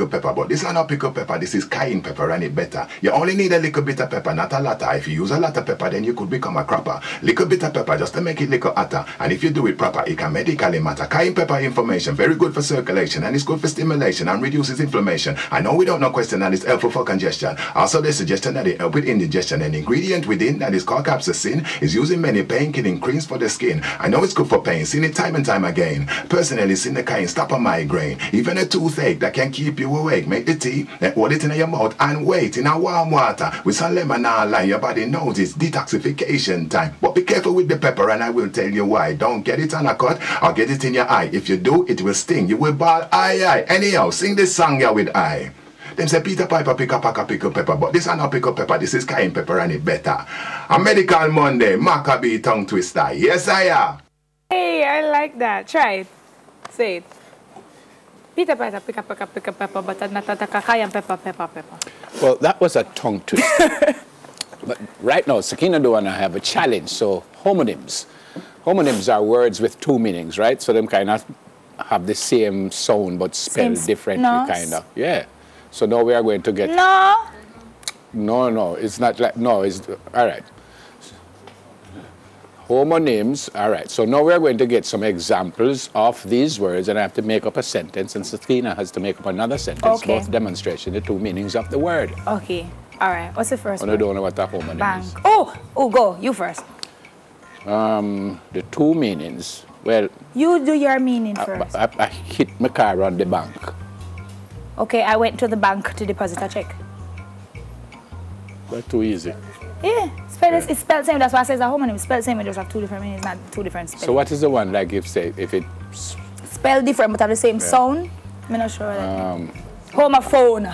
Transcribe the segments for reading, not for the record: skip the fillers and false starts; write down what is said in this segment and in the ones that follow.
pickled pepper, but this is not pickled pepper. This is cayenne pepper, and it better. You only need a little bit of pepper, not a lot. If you use a lot of pepper, then you could become a crapper. Little bit of pepper just to make it little hotter. And if you do it proper, it can medically matter. Cayenne pepper information, very good for circulation, and it's good for stimulation and reduces inflammation. I know we don't know question that it's helpful for congestion. Also, the suggestion that it help with indigestion. An ingredient within that is called capsaicin is used in many pain-killing creams for the skin. I know it's good for pain. Seen it time and time again. Personally, seen the cayenne stop a migraine. Even a toothache that can keep you awake. Make the tea, then hold it in your mouth and wait in a warm water with some lemon and lime. Your body knows it's detoxification time. But be careful with the pepper, and I will tell you why. Don't get it on a cut or get it in your eye. If you do, it will sting. You will bawl, aye, aye. Anyhow, sing this song here with I. Them say Peter Piper pick up a pickle pepper, but this is not pickle pepper, this is cayenne pepper, and it better. A Medical Monday, Maccabee tongue twister. Yes, I am. Hey, I like that. Try it. Say it. Peter Piper pick up a pepper, but not a cayenne pepper. Well, that was a tongue twister. But right now, Sakina do and I have a challenge. So homonyms. Homonyms are words with two meanings, right? So them kind of have the same sound but spelled differently, kind of. Yeah. So now we are going to get... No, it's not like... No, it's... All right. Homonyms, all right. So now we are going to get some examples of these words, and I have to make up a sentence, and Sakina has to make up another sentence, both demonstrating the two meanings of the word. Okay. All right. What's the first one? I don't know what a homonym is. Oh, go. You first. The two meanings. Well... You do your meaning first. I hit my car on the bank. Okay, I went to the bank to deposit a check. That's too easy. Yeah, it's spelled same. That's why I say it's a homonym. It's spelled same. It just have two different meanings, not two different spellings. So what is the one like if it spelled different but have the same sound? I'm not sure. Homophone.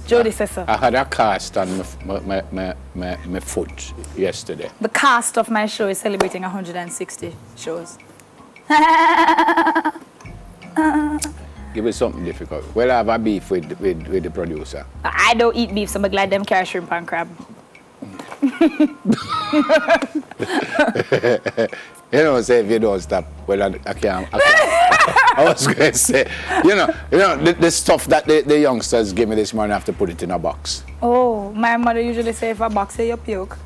Jody says so. I had a cast on my foot yesterday. The cast of my show is celebrating 160 shows. Give me something difficult. Well, I have a beef with the producer. I don't eat beef, so I'm glad them carry shrimp and crab. You know, say if you don't stop, well, I can't. I was going to say, you know, the stuff that the youngsters give me this morning, I have to put it in a box. Oh, my mother usually say if a box say you puke.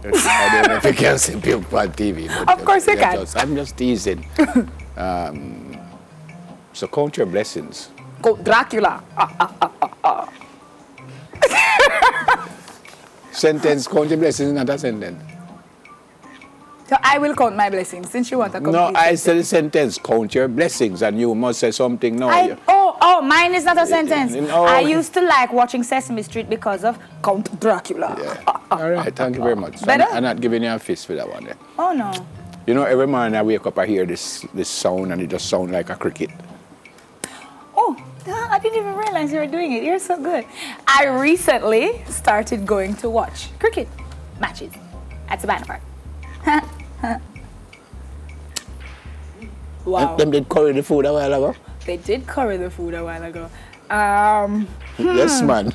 I don't know if you can say puke on TV. But of course you can. I'm just teasing. So count your blessings. Go Dracula. Sentence, count your blessings, not a sentence. So I will count my blessings since you want a complete No, I said a sentence, count your blessings, and you must say something now. Oh, mine is not a sentence. I used to like watching Sesame Street because of Count Dracula. Yeah. All right, thank you very much. So I'm not giving you a fist for that one. Then. Oh, no. You know, every morning I wake up, I hear this sound, and it just sounds like a cricket. Oh, I didn't even realize you were doing it. You're so good. I recently started going to watch cricket matches at Savannah Park. Wow. Them did curry the food a while ago? They did curry the food a while ago. Yes, man.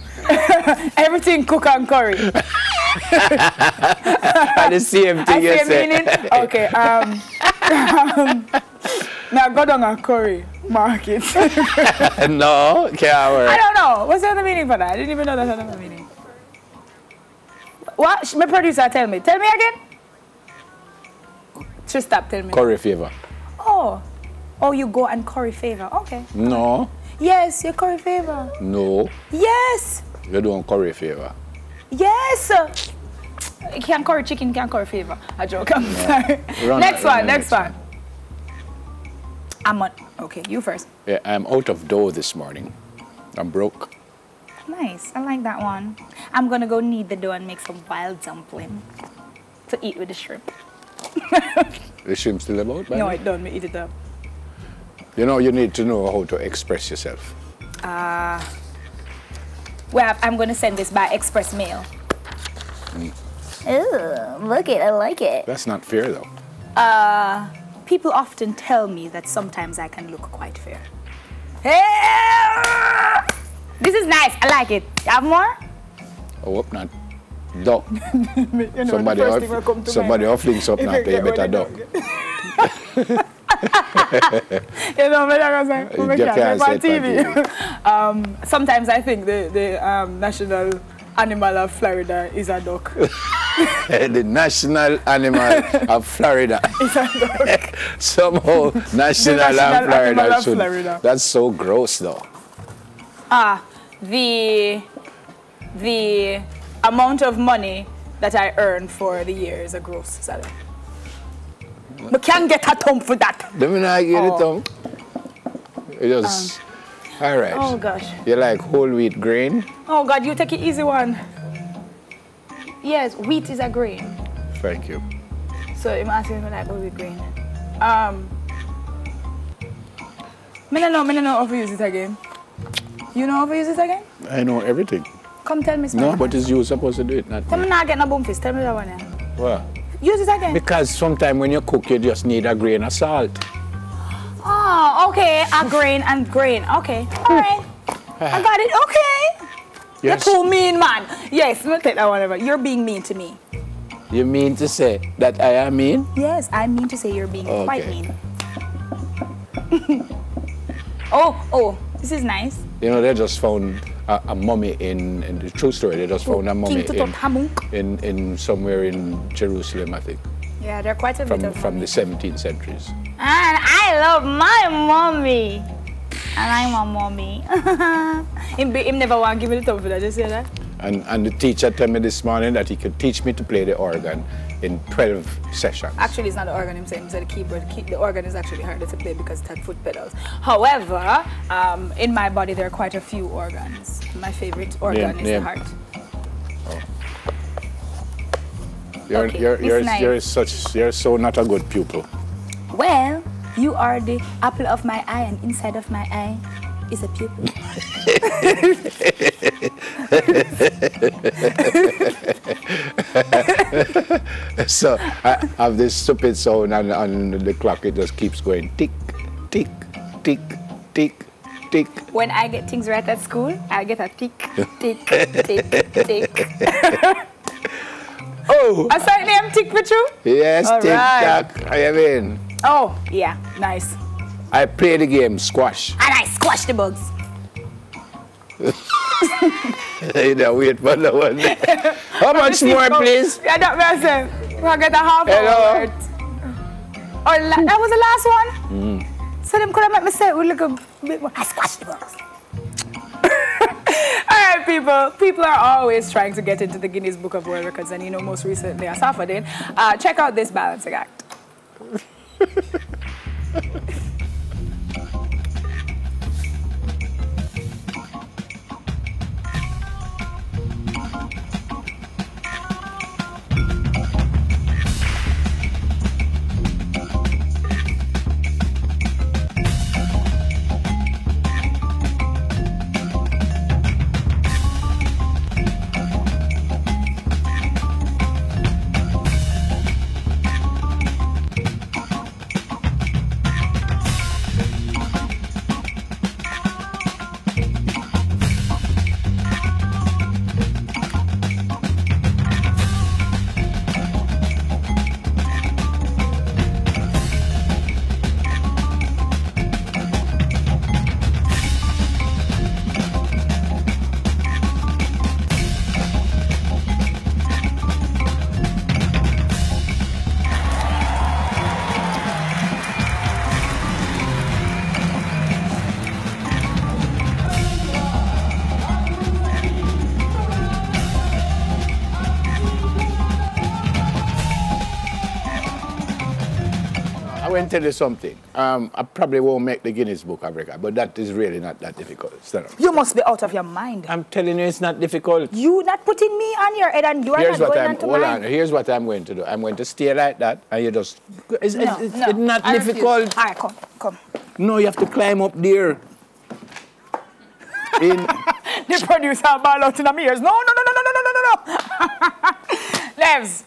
Everything cook and curry. And the same thing you say. Okay. Now go down and curry market. No, can't work. I don't know. What's the other meaning for that? I didn't even know that's another meaning. What? My producer tell me. Tell me again. Just stop, tell me. Curry favor. Oh, you go and curry favor. Okay. No. Yes, you curry favor. No. Yes. You don't curry favor. Yes. You can't curry chicken, can't curry favor. A joke, I'm sorry. Next one. Okay, you first. Yeah, I'm out of dough this morning. I'm broke. Nice, I like that one. I'm gonna go knead the dough and make some wild dumpling to eat with the shrimp. The shrimp still about? No, it don't. Me eat it up. You know, you need to know how to express yourself. Well, I'm going to send this by express mail. Ooh, look it, I like it. That's not fair, though. People often tell me that sometimes I can look quite fair. Hey! This is nice, I like it. You have more? Oh, hope not. Duck. You know, somebody offering something up now, you better duck. You know, I say, You can't say it TV. Sometimes I think the national animal of Florida is a duck. The national animal of Florida. Is a duck. Somehow, national animal Florida of should. Florida. That's so gross, though. The amount of money that I earn for the year is a gross salary. I can't get a thumb for that. Let me not get it thumb. It just, all right. Oh gosh. You like whole wheat grain? Oh God, you take it easy one. Yes, wheat is a grain. Thank you. So I'm asking if I like whole wheat grain. I don't know how to use it again. You know how to use it again? I know everything. Come tell me. No, but it's you supposed to do it, not Tell me me. not getting a bum fist. Tell me that one. What? Use it again. Because sometimes when you cook, you just need a grain of salt. Oh, okay. A grain and grain. Okay. All right. I got it. Okay. Yes. You're too mean, man. Yes, we'll take that one over. You're being mean to me. You mean to say that I am mean? Yes, I mean to say you're being quite Okay. mean. Oh, this is nice. You know, they just found a mummy in the true story. They just found a mummy in somewhere in Jerusalem, I think, Yeah, they're quite a bit of from the 17th centuries. And I love my mommy. And I'm a mommy. Him never want to give me the thumb for that, you see that? And the teacher told me this morning that he could teach me to play the organ in 12 sessions. Actually, it's not the organ himself, it's the keyboard. The organ is actually harder to play because it had foot pedals. However, in my body there are quite a few organs. My favorite organ is the heart. Oh. You're so not a good pupil. Well, you are the apple of my eye, and inside of my eye is a pupil. So I have this stupid sound on the clock. It just keeps going tick, tick, tick, tick, tick. When I get things right at school, I get a tick, tick, tick, tick. Oh! I saw name tick with you? Yes, all tick right. tock. I am in. Oh, yeah, nice. I play the game squash. And I squash the bugs. You know, wait for the one. How much more, please? Yeah, that myself. We'll get a half Hello. hour. Oh, that was the last one? So them could have made me say, we look a bit more. I squashed the bugs. All right, people. People are always trying to get into the Guinness Book of World Records, and you know, most recently, Asafa did. Check out this balancing act. I want to tell you something. I probably won't make the Guinness Book of Records, but that is really not that difficult. You must be out of your mind. I'm telling you, it's not difficult. You not putting me on your head and you are not going on to mine. Here's what I'm going to do. I'm going to stay like that, and you just... It's not I difficult. refuse. All right, come. No, you have to climb up there. The producer ball out in the ears. No. Levs.